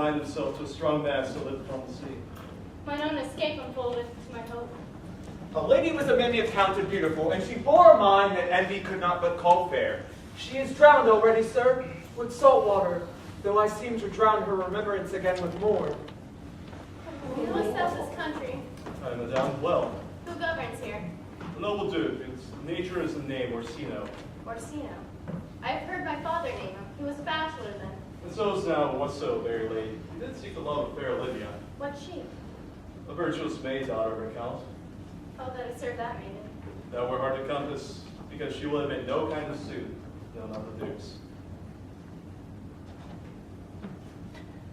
Himself to a strong mast to live upon the sea. Mine own escape unfolded to my hope. A lady was a many accounted beautiful, and she bore a mind that envy could not but call fair. She is drowned already, sir, with salt water, though I seem to drown her remembrance again with more. Who sells this country? Aye, madame, well. Who governs here? The noble duke. Its nature is the name, Orsino. Orsino. I have heard my father name him. He was a bachelor then. And so is now what's so very lady. He did seek the love of fair Olivia. What's she? A virtuous maid, daughter of her count. Oh, that I served that maiden. That were hard to compass, because she would have been no kind of suit, no, not the duke's.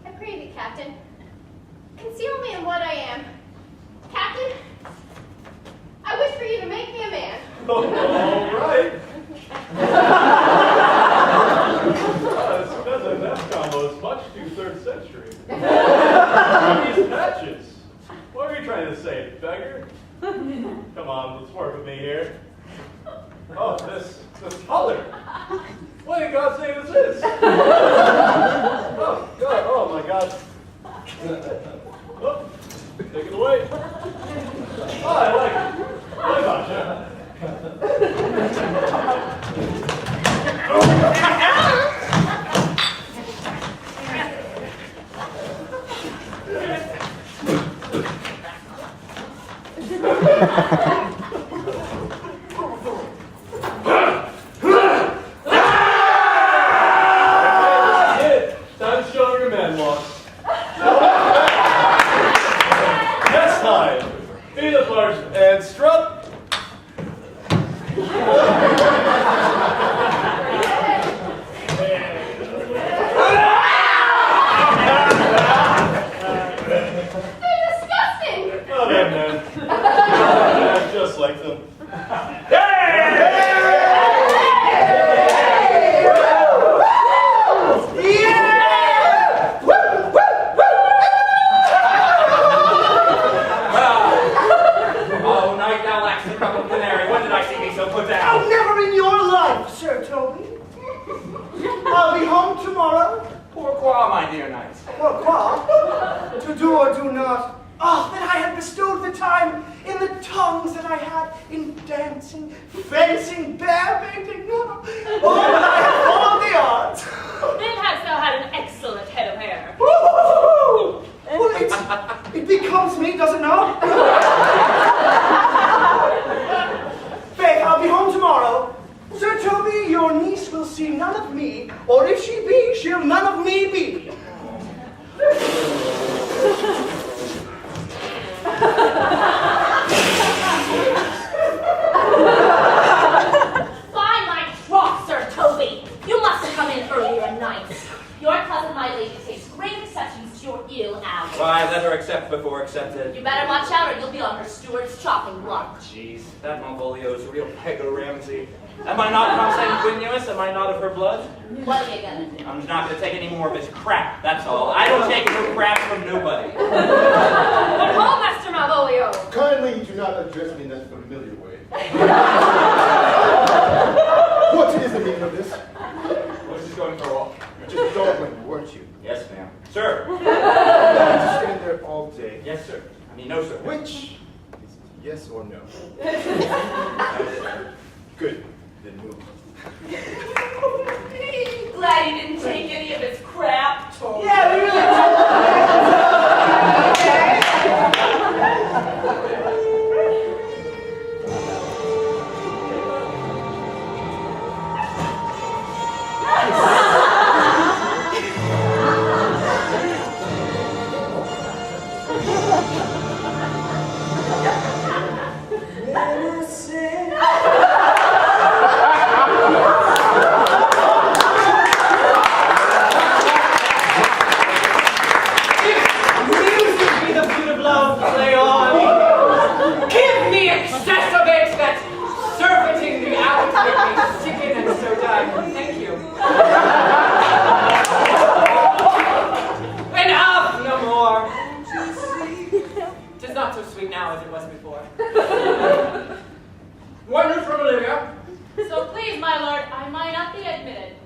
I pray thee, Captain, conceal me in what I am. Captain, I wish for you to make me a man. Oh, all right. That combo is much too 3rd century. These patches. What are you trying to say, beggar? Come on, let's work with me here. Oh, this color. What in God's name is this? Oh, God, oh my God. Oh, take it away. Oh, I like it. What about you? Time to show your man walk. Yes, high. Feet apart and strut. Just like them. Oh, night thou lacks the crumpled canary. When did I see thee so put down? Oh, never in your life, Sir Toby. I'll be home tomorrow. Pourquoi, my dear knight? Pourquoi? To do or do not. Oh, that I had bestowed the time in the tongues that I had in dancing, fencing, bear painting. Oh, but I had all the arts. Then hast thou had an excellent head of hair. Well, it becomes me, does it not? Faith, I'll be home tomorrow. Sir Toby, your niece will see none of me, or if she be, she'll none of me be. By my troth, Sir Toby, you must have come in earlier at night. Your cousin, my lady, takes great exceptions to your ill hour. Why, let her accept before accepted. You better watch out or you'll be on her steward's chopping block. Jeez, that Malvolio's a real Pego Ramsey. Am I not consanguineous? Am I not of her blood? What are you gonna do? I'm not gonna take any more of his crap, that's all. I don't take no crap from nobody. But hold, Master Malvolio! Kindly do not address me in that familiar way. What is the meaning of this? We're just going for a walk. Just dawdling, weren't you? Yes, ma'am. Sir. You stand there all day. Yes, sir. I mean, no, sir. Which is yes or no? Good. Then move. Glad he didn't take any of his crap, Toby. Yeah, we really told make me chicken and so die. Thank you. Enough! No more. 'Tis not so sweet now as it was before. What news from Olivia? So please, my lord, I might not be admitted.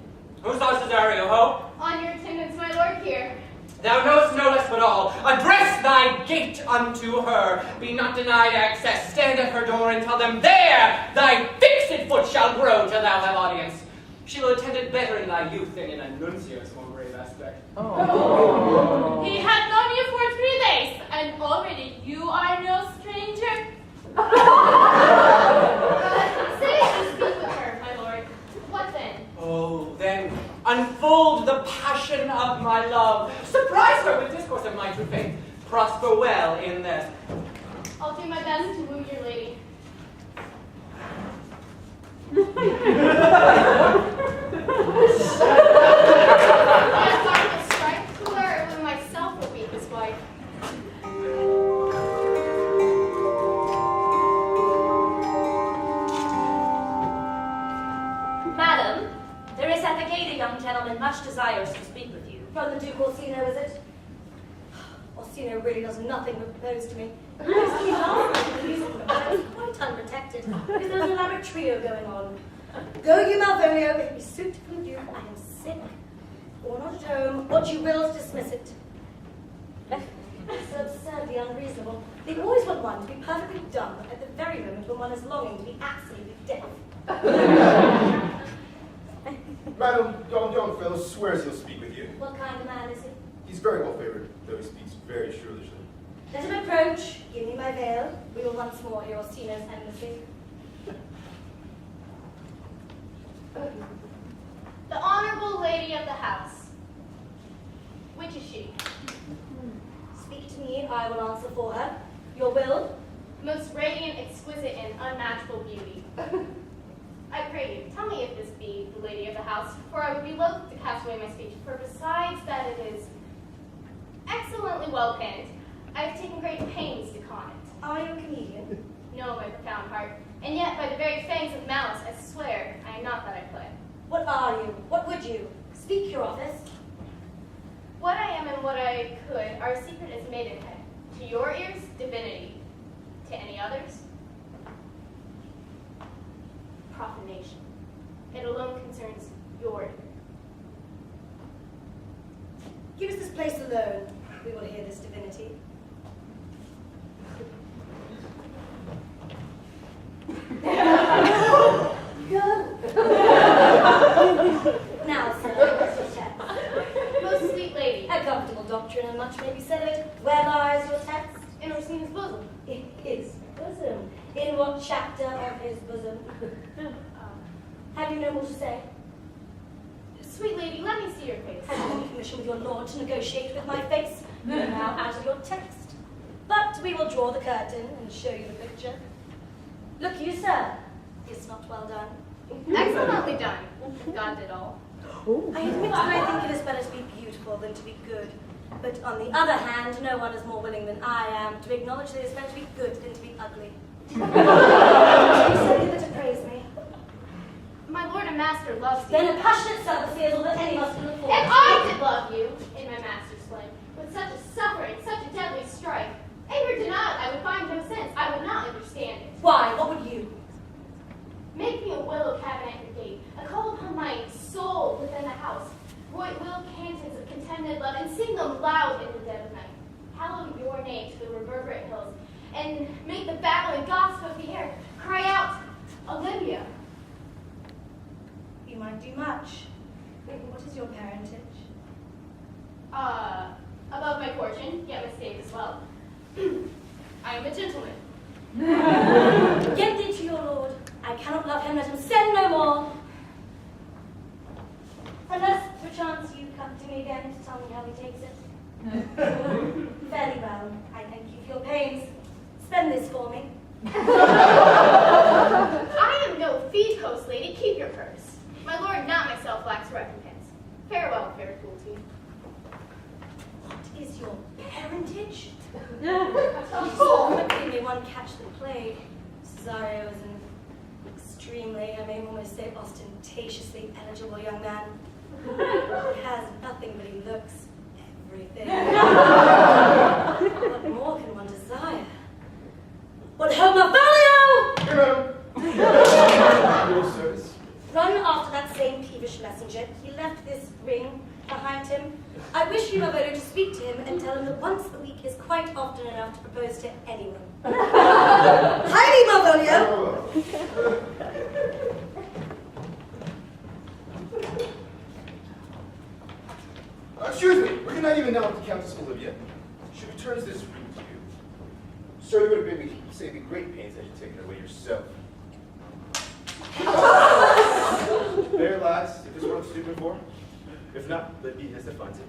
Who saw Cesario, ho? On your attendance, my lord, here. Thou knowest no less but all. Address thy gate unto her. Be not denied access. Stand at her door and tell them, there thy fixed foot shall grow till thou have audience. She will attend it better in thy youth than in a nuncio's more grave aspect. He had known you for 3 days, and already you are no stranger. Say you speak with her, my lord. What then? Oh, then unfold the passion of my love. Surprise her with discourse of my true faith. Prosper well in this. I'll do my best to woo your lady. Yes, I will strike to her when myself will be his wife. Madam, there is at the gate a young gentleman much desires to speak with you. From the Duke Orsino, is it? Orsino really does nothing but propose to me. He is quite unprotected, because there's an elaborate trio going on. Go you, Malvolio, if you suit from the Duke, I am sick, or not at home, what you will to dismiss it. It's so absurdly unreasonable. They always want one to be perfectly dumb at the very moment when one is longing to be absolutely deaf. Madam, Don Fellow swears he'll speak with you. What kind of man is he? He's very well favored, though he speaks very shrewishly. Let him approach. Give me my veil. We will once more hear Orsino's embassy. The honorable lady of the house. Which is she? Speak to me, I will answer for her. Your will? Most radiant, exquisite, and unmatchable beauty. I pray you, tell me if this be the lady of the house, for I would be loath to cast away my speech, for besides that it is excellently well penned, I have taken great pains to con it. Are you a comedian? No, my profound heart, and yet by the very fangs of malice, I swear I am not that I play. What are you? What would you? Speak your office. What I am and what I could are a secret as maidenhead. To your ears, divinity. To any others, profanation. It alone concerns your. Give us this place alone. We will hear this divinity. Go. Now, sir, what's your text? Most sweet lady, A comfortable doctrine, and much may be said of it. Where lies your text? in Orsino's bosom. In his bosom. In what chapter of his bosom? Have you no more to say? Sweet lady, let me see your face. Have you any permission with your lord to negotiate with my face? You're now out of your text. But we will draw the curtain and show you the picture. Look you, sir. It's not well done. Excellently done. God did all. I admit that I think it is better to be beautiful than to be good. But on the other hand, no one is more willing than I am to acknowledge that it is better to be good than to be ugly. You said either to praise me. My lord and master loves you. Then a passionate celibacy is all that any of us can afford. If I could love you in my master's flame, with such a suffering, such a deadly strife, anger denial, I would find no sense. I would not understand it. Why? What would you? Make me a willow cabin at your gate, a call upon my soul within the house. Void willow cantons of contented love, and sing them loud in the dead of night. Hallow your name to the reverberate hills, and make the babbling gossip of the air cry out, Olivia. You might do much. What is your parentage? Above my fortune, yet my state as well. I am a gentleman. Get thee to your lord. I cannot love him, let him send no more. Unless, perchance, you come to me again to tell me how he takes it. Very well. I thank you for your pains. Spend this for me. I am no fee post, lady. Keep your purse. My lord, not myself, lacks recompense. Farewell, fair cruelty. What is your parentage? So quickly may one catch the plague. Cesario is an extremely, I may almost so ostentatiously eligible young man. He has nothing but he looks everything. What more can one desire? What homo valio! Your service. Run after that same peevish messenger. He left this ring behind him. I wish you, Malvolio, to speak to him and tell him that once a week is quite often enough to propose to anyone. Heidi, Malvolio! Excuse me, we're not even now with the Countess Olivia. She returns this ring to you. Sir, you would have made me save me great pains had you taken it away yourself. There lies, if this worth stupid for. If not, let me as that finds it.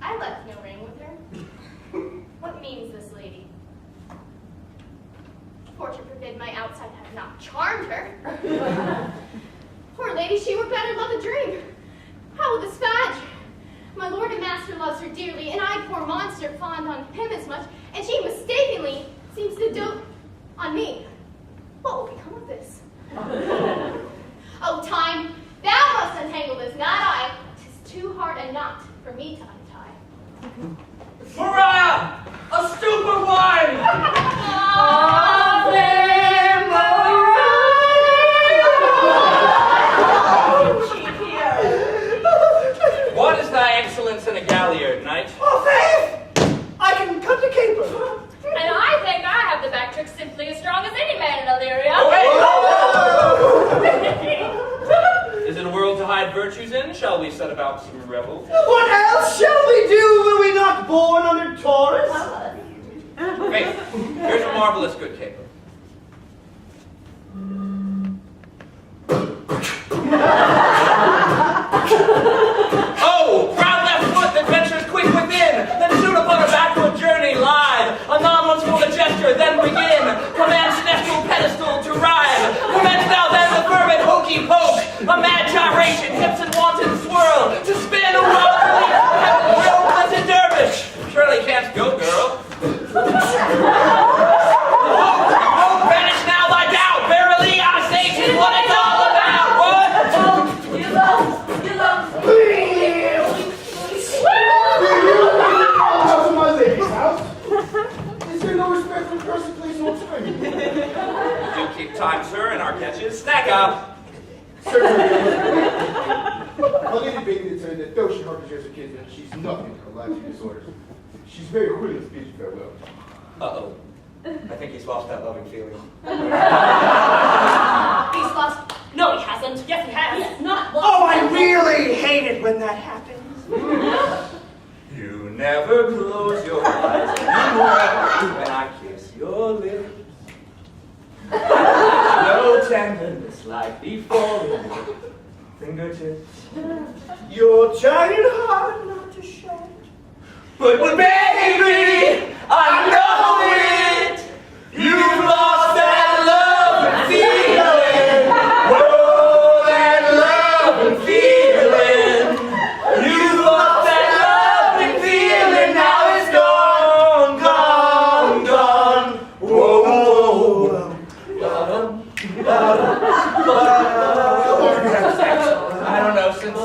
I left no ring with her. What means this lady? Fortune forbid my outside have not charmed her. Poor lady, she were better love a dream. How will this fadge? My lord and master loves her dearly, and I, poor monster, fond on him as much, and she mistakenly seems to dote on me. What will become of this? Oh, time, thou must untangle this, not I. 'Tis too hard a knot for me to untie. Mariah! A stoup of wine! What is thy excellence in a galliard, knight? Oh, faith! I can cut the caper. And I think I have the back trick simply as strong as any man in Illyria. Oh, wait! Is it a world to hide virtues in? Shall we set about some revel? What else shall we do? Were we not born under Taurus? Faith, here's a marvelous good caper. Oh, proud left foot that ventures quick within, then shoot upon a backward journey live. Anon once more the gesture, then begin. Command celestial pedestal to ride. Commence thou then the fervent hokey poke. A mad gyration, hips and wanton swirl. To spin a wild relief, heaven will blessed dervish. Surely can't go, girl. Oh, banish now thy doubt. Verily I say 'tis what it's all about. What? You love. Out of my lady's house. Is there no respect for person, please don't swing? Do keep time, sir, in our catches. Snack up. Certainly. My lady bade me to tell you that though she harbors years of kinsman, she's nothing to her lively disorders. She's very quick in speech and farewell. Uh-oh. I think he's lost that loving feeling. He's lost. No, he hasn't. Yes, he has. Yes, not lost. Oh, I really hate it when that happens. You never close your eyes anymore when I kiss your lips. No tenderness like before in your fingertips. You're trying hard not to show it. But baby, I know it. You've lost that love and feeling. Whoa, that love and feeling. You've lost that love and feeling. Now it's gone, gone, gone. Whoa, whoa, I don't know, since,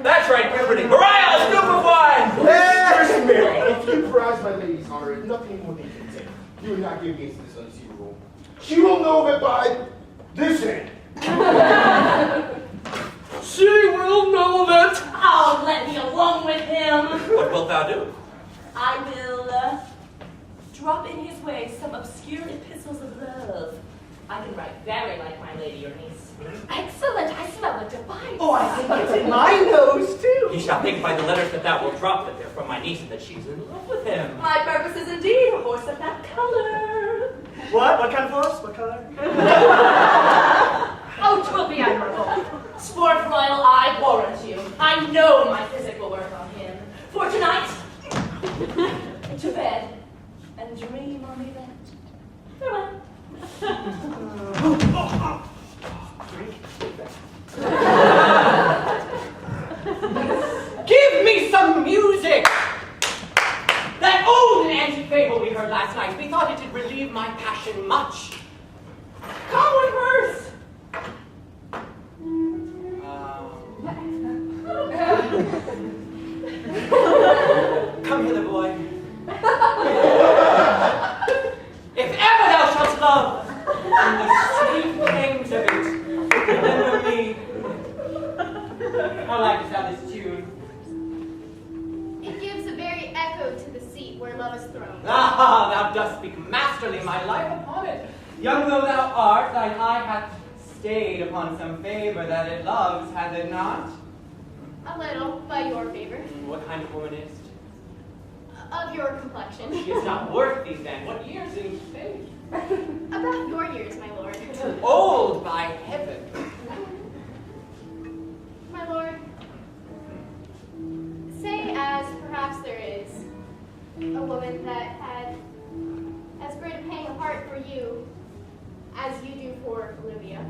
that's right, puberty. Mariah, a scoop of wine! Listen, Mary, if you prize my lady's honor, nothing more than contempt. You would not give me into this undeceivable. She will know that by this end. She will know that. Oh, let me alone with him. What wilt thou do? I will drop in his way some obscure epistles of love. I can write very like my lady Earnest. Excellent, I smell a divine. Oh, I think it's in my nose, too. He shall think by the letters that thou wilt drop that they're from my niece and that she's in love with him. My purpose is indeed a horse of that color. What? What kind of horse? What color? Oh, 'twill be admirable. Sport royal, I warrant you. I know my physic will work on him. For tonight, to bed, and dream on me that. Farewell. Give me some music! That old and romantic fable we heard last night. We thought it did relieve my passion much. Come, Whippers! Come hither, boy. If ever thou shalt love, in the sweet pangs of it, remember me. How likest thou this tune? It gives a very echo to the seat where love is thrown. Ah, thou dost speak masterly, my life upon it. Young though thou art, thine eye hath stayed upon some favor that it loves, hath it not? A little, by your favor. What kind of woman is it? Of your complexion. She is not worth thee then. What years in age? About your years, my lord. Old by heaven. My lord, say as perhaps there is a woman that had as great a pang of heart for you as you do for Olivia.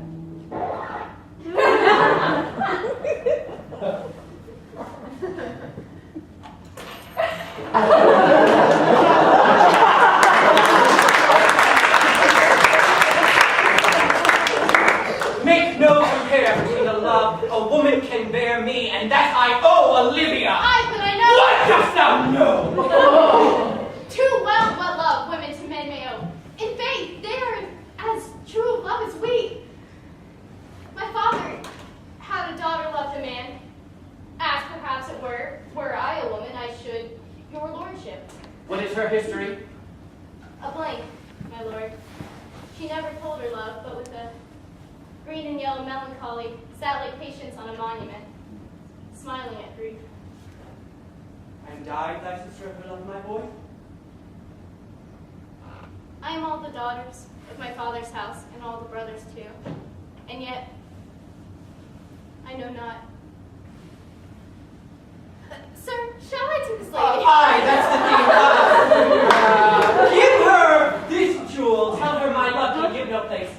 Make no compare between the love a woman can bear me and that I owe Olivia. But I know. What dost thou know? Too well what love women to men may owe. In faith, they are as true of love as we. My father had a daughter loved a man, as perhaps it were I a woman, I should your lordship. What is her history? A blank, my lord. She never told her love, but with a green and yellow melancholy, sat like patience on a monument, smiling at grief. And died thy sister of her love, my boy? I am all the daughters of my father's house, and all the brothers too. And yet, I know not. Sir, shall I take this lady? Aye, that's the thing. Give her this jewel. Tell her my love will give no place.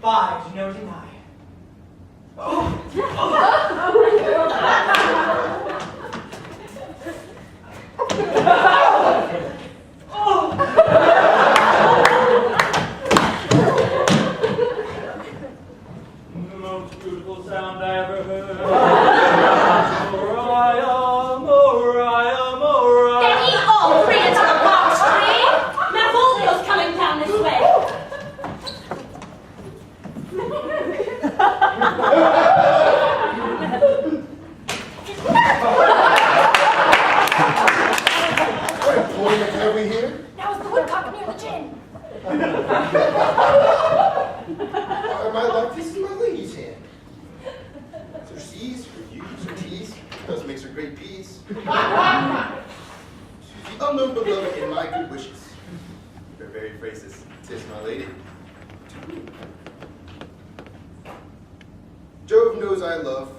Bide, no deny. The most beautiful sound I ever heard. Get ye all three into the box tree! Malvolio's coming down this way! What employment have we here? That was the woodcock near the gin. My life, this is my lady's hand. So C's, her U's, her T's, thus makes her great P's. To the unknown beloved in my good wishes. Her very phrases, 'tis my lady. Jove knows I love,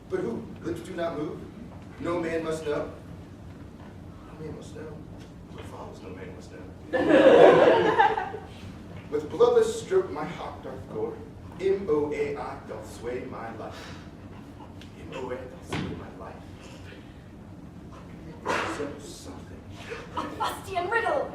but who? Lips do not move. No man must know. No man must know. What follows, no man must know. With bloodless stroke my hot dark gore, M-O-A-I doth sway my life. M-O-A doth sway my life. So something. Fustian riddle!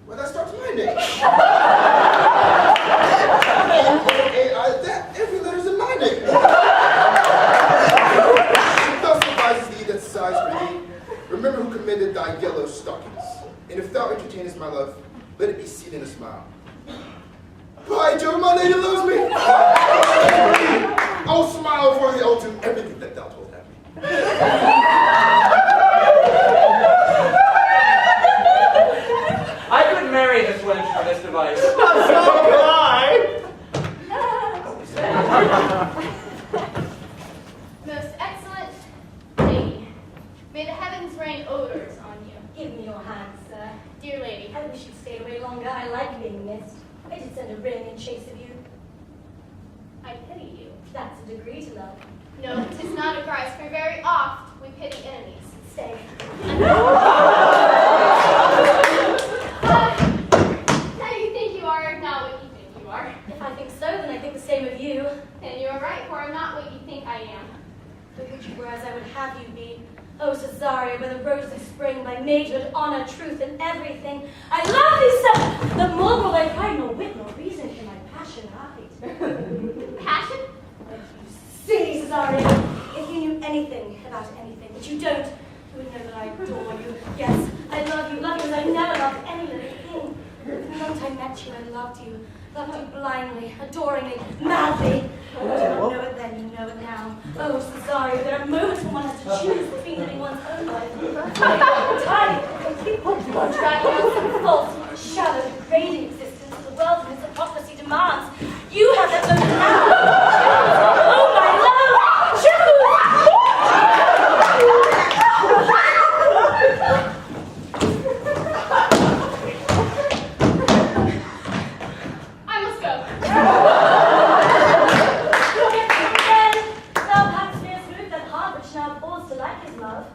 Well, that starts my name. M-O-A-I, that, every letter's in my name. It thus advises thee that sighs for thee. Remember who commended thy yellow stockings. And if thou entertainest my love, let it be seen in a smile. By Jove, my lady loves me. I'll smile for thee, I'll do everything that thou wilt have me. I could marry this wench for this device. So could I. Most excellent lady, may the heavens rain odors on you. Give me your hand, sir. Dear lady, I wish you'd stayed away longer. I like being missed. I did send a ring in chase of you. I pity you. That's a degree to love. No, 'tis not a price, for very oft we pity enemies. Stay. Hey, are. If I think so, then I think the same of you. And you are right, for I'm not what you think I am. The which you were as I would have you be. Oh, Cesario, by the roses of spring, by maidhood, honor, truth, and everything. I love thee so! The more will I find no wit, no reason in my passion hide. Passion? Silly Cesario! If you knew anything about anything, which you don't, you would know that I adore you. Yes, I love you as I never loved any living thing. From the moment I met you, I loved you blindly, adoringly, madly. You did not know it then, you know it now. Oh, Cesario, there are moments when one has to choose between living one's own life and entirely complete dragging out some false, shallow, degrading existence the world and its hypocrisy demands. You have that moment now. Oh, my love! Choose! I must go. Thou hast fierce moved that heart which now pulls to like his love.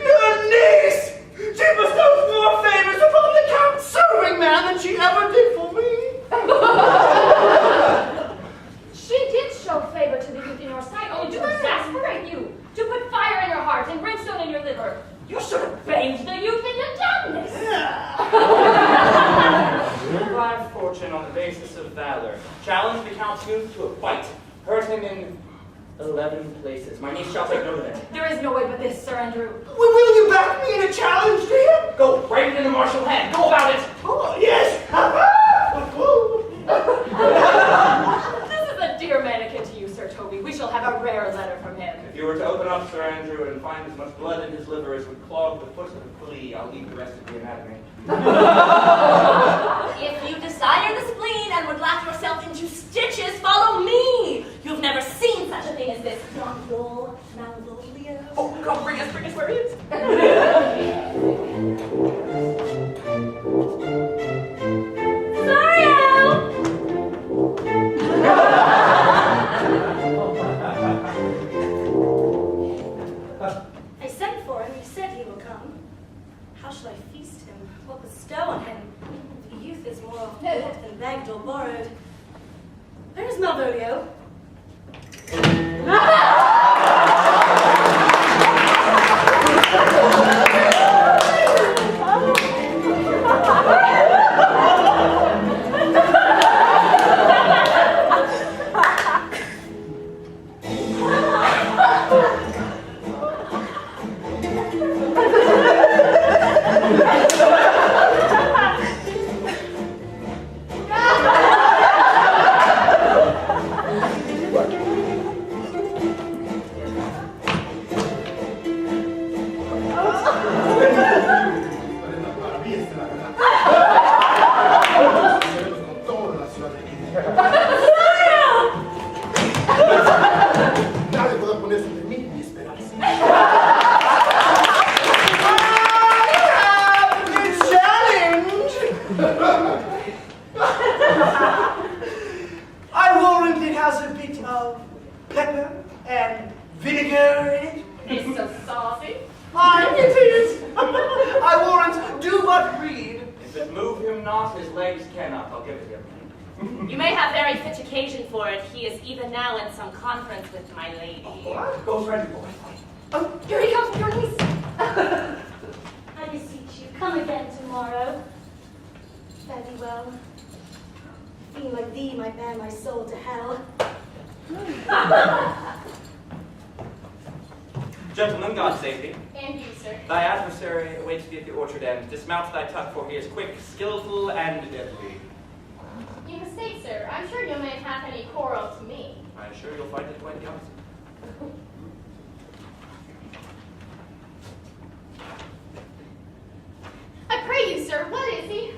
Your niece! She bestows more favors upon the Count's serving man than she ever did for me. She did show favor to the youth in your sight, only to exasperate you, to put fire in your heart and brimstone in your liver. You should have banged the youth into dumbness. Derive fortune on the basis of valor. Challenge the Count's youth to a fight. Hurt him in 11 places. My niece shall take note of it. There is no way but this, Sir Andrew. Will you back me in a challenge to him? Go, write it in the martial hand. Go about it. Oh, yes. This is a dear mannequin to you, Sir Toby. We shall have a rare letter from him. If you were to open up Sir Andrew and find as much blood in his liver as would clog the foot of a flea, I'll leave the rest of the anatomy. If you desire the spleen and would laugh yourself into stitches, follow me. You've never seen such a thing as this. Dondol, Malvolio. Oh, come, bring us where he is. I sent for him, you said he will come. How shall I feast him? What bestow on him? The youth is more oft bought than begged or borrowed. Where is Malvolio? Nadie puede ponerse entre mí ni esperarse. I warrant it has a bit of pepper and vinegar in it. It's so saucy. Aye, it is. I warrant, do but read. If it move him not, his legs cannot. I'll give it him. You may have very fit occasion for it. He is even now in some conference with my lady. What? Go, friend, boy. Oh, here he comes, your niece. I beseech you, come again tomorrow. Fare thee well. Being like thee might bear my soul to hell. Gentlemen, God save thee. And you, sir. Thy adversary awaits thee at the orchard end. Dismount thy tuck, for he is quick, skillful, and deadly. You mistake, sir. I'm sure you mayn't have any quarrel to me. I am sure you'll find it quite the opposite. I pray you, sir, what is he?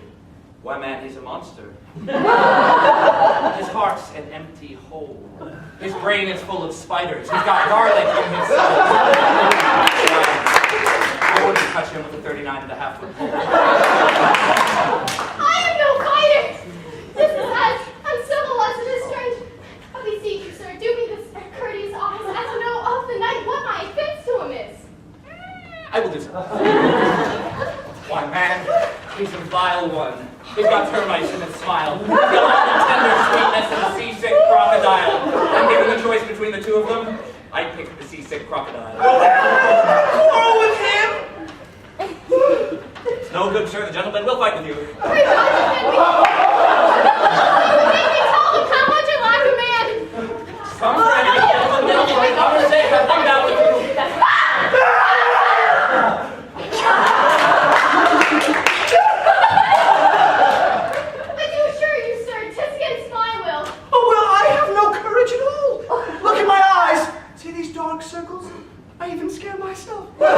Why, man, he's a monster. His heart's an empty hole. His brain is full of spiders. He's got garlic in his soul. I wouldn't touch him with a 39.5-foot pole. I am no fighter! This is as uncivil as it is strange. I beseech you, sir, do me this courteous Why, man, he's a vile one. He's got termites in his smile. He's got all the tender sweetness of a seasick crocodile. I'm given the choice between the two of them. I pick the seasick crocodile. Quarrel with him? It's no good, sir. The gentleman will fight with you. You make me tell them how much I like a man. Some friend, you gentlemen, for my daughter's sake, I've come down with you. I do assure you, sir, 'tis against my will. Oh, well, I have no courage at all. Look at my eyes. See these dark circles? I even scare myself. Tongue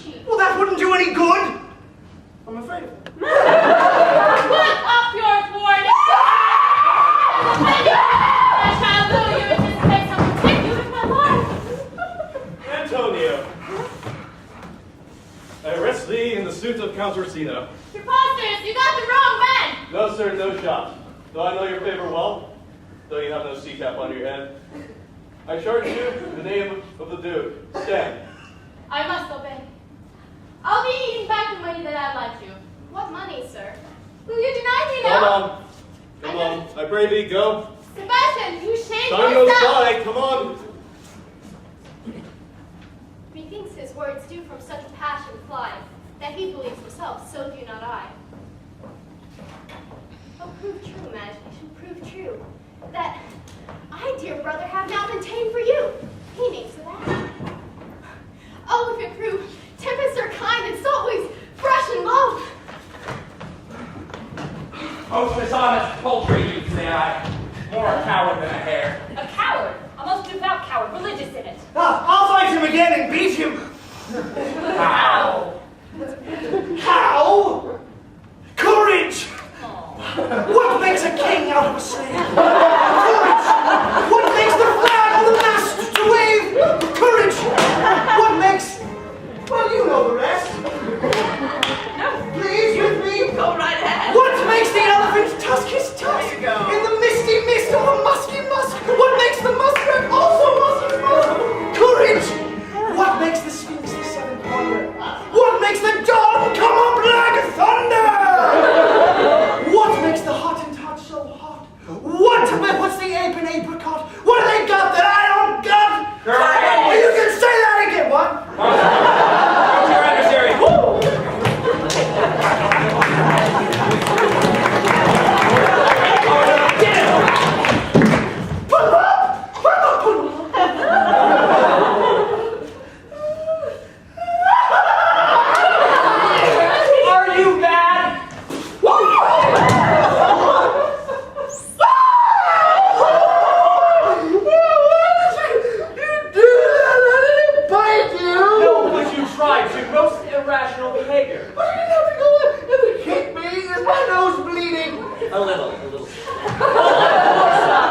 cheek. Well, that wouldn't do any good. I'm afraid of it. Put up your thwart. I shall lure you into this place. I will take you with my life. Antonio, I arrest thee in the suit of Count Orsino. Preposterous, you got the wrong man. No, sir, no shot. Though I know your favor well, though you have no sea cap on your head, I charge you in the name of the Duke. Stand. I must obey. I'll be eating back the money that I lent you. What money, sir? Will you deny me now? Come on, I pray thee, go. Sebastian, you shame Time goes yourself. by, come on. Methinks his words do from such a passion fly, that he believes himself, so do not I. Oh, prove true, imagination, prove true, that I, dear brother, have now been tamed for you. He makes of that. Oh, if it prove tempests are kind and salt waves fresh and love. Most dishonest poultry, you say I. More a coward than a hare. A coward? A most devout coward, religious in it. I'll fight him again and beat him. How? How? Courage! What makes a king out of a slave? Courage! What makes the flag on the mast to wave? Courage! What makes... Well, you know the rest. Please, with me. Go right ahead. What makes the elephant tusk his tusk? There you go. In the misty mist of a musky musk. What makes the muskrat also musky musk? Courage! What makes the sphinx the seventh wonder? What makes the dawn come up like thunder? What makes the Hottentot so hot? What's the ape and apricot? What have they got that I don't got? Courage! You can say that again, what? What's your adversary? Are you mad? No, but you tried to. Most irrational behavior. But you didn't have to go and hit me. Is my nose bleeding? A little.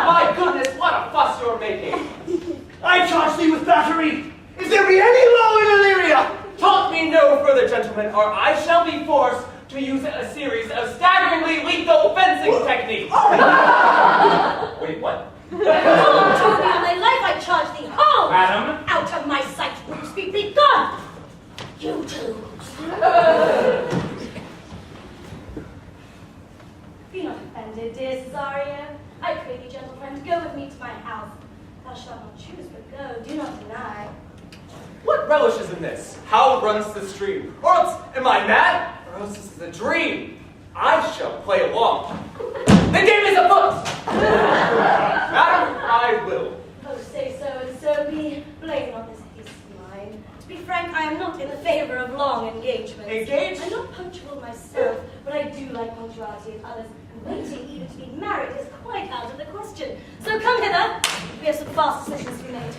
My goodness, what a fuss you're making. I charge thee with battery. If there be any law in Illyria, Taunt me no further, gentlemen, or I shall be forced to use a series of staggeringly lethal fencing techniques. Wait, what? Home, Toby, on thy life I charge thee, home! Madam? Out of my sight, Bruce, be gone! You too. Be not offended, dear Cesario. I pray thee, gentle friend, go with me to my house. Thou shalt not choose, but go, do not deny. What relish is in this? How runs the stream? Or else, am I mad? Or else this is a dream? I shall play along. The game is afoot! Madam, I will. Oh, say so, and so be. Blame not this haste of mine. To be frank, I am not in the favor of long engagements. Engaged? I'm not punctual myself, but I do like punctuality in others, and waiting even to be married is quite out of the question. So come hither. We have some fast decisions to be made.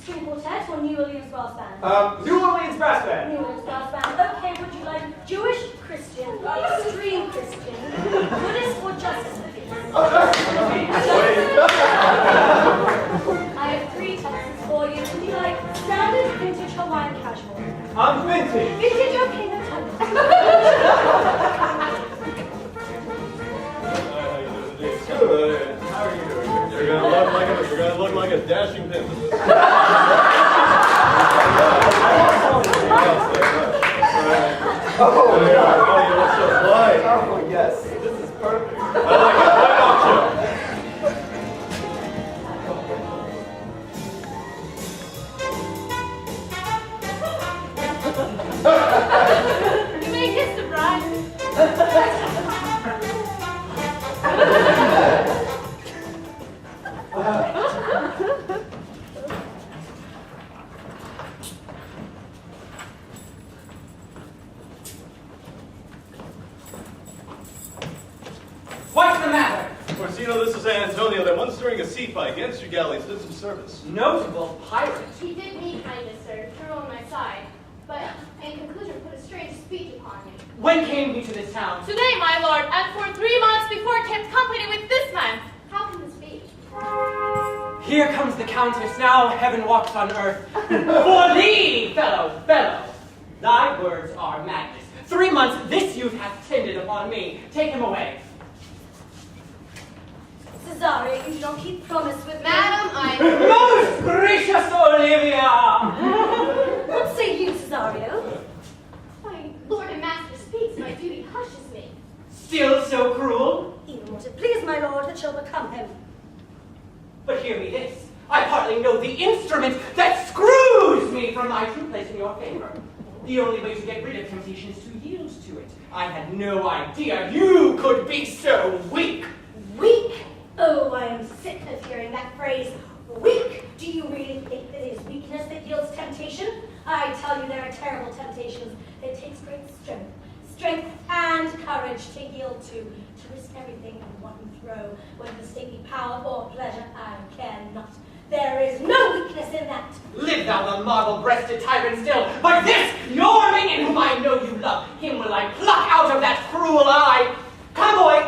String quartet or New Orleans brass band? New Orleans brass band. New Orleans brass band. Okay, would you like Jewish, Christian, extreme Christian, Buddhist, or just Oh, I have 3 choices for you. Would you like standard, vintage, Hawaiian, casual? I'm vintage. Vintage, okay, no time. Good. How are you doing? You're gonna love like it, you're gonna I look like a dashing pimp. Oh, yeah. oh, yes. This is perfect. I like it. Why don't you? You may kiss the bride. What's the matter? Orsino, this is Antonio that once during a sea fight against your galleys did some service. Notable pirate. He did me kindness, sir, threw on my side, but in conclusion put a strange speech upon me. When came he to this town? Today, my lord, and for 3 months before kept company with this man. How can this be? Here comes the Countess, now heaven walks on earth. For thee, fellow, thy words are madness. 3 months this youth hath tended upon me. Take him away. Cesario, you do not keep promise with me. Madam, I... Most gracious Olivia! What say you, Cesario? My lord and master speaks, my duty hushes me. Still so cruel? Even what it please my lord that shall become him. But hear me this. I partly know the instrument that screws me from my true place in your favor. The only way to get rid of temptation is to yield to it. I had no idea you could be so weak. Weak? Oh, I am sick of hearing that phrase. Weak? Do you really think that it is weakness that yields temptation? I tell you there are terrible temptations. It takes great strength and courage to yield to risk everything in one throw, whether the stately power or pleasure, I care not. There is no weakness in that. Live thou the marble-breasted tyrant still, but this, your minion whom I know you love, him will I pluck out of that cruel eye. Come, boy,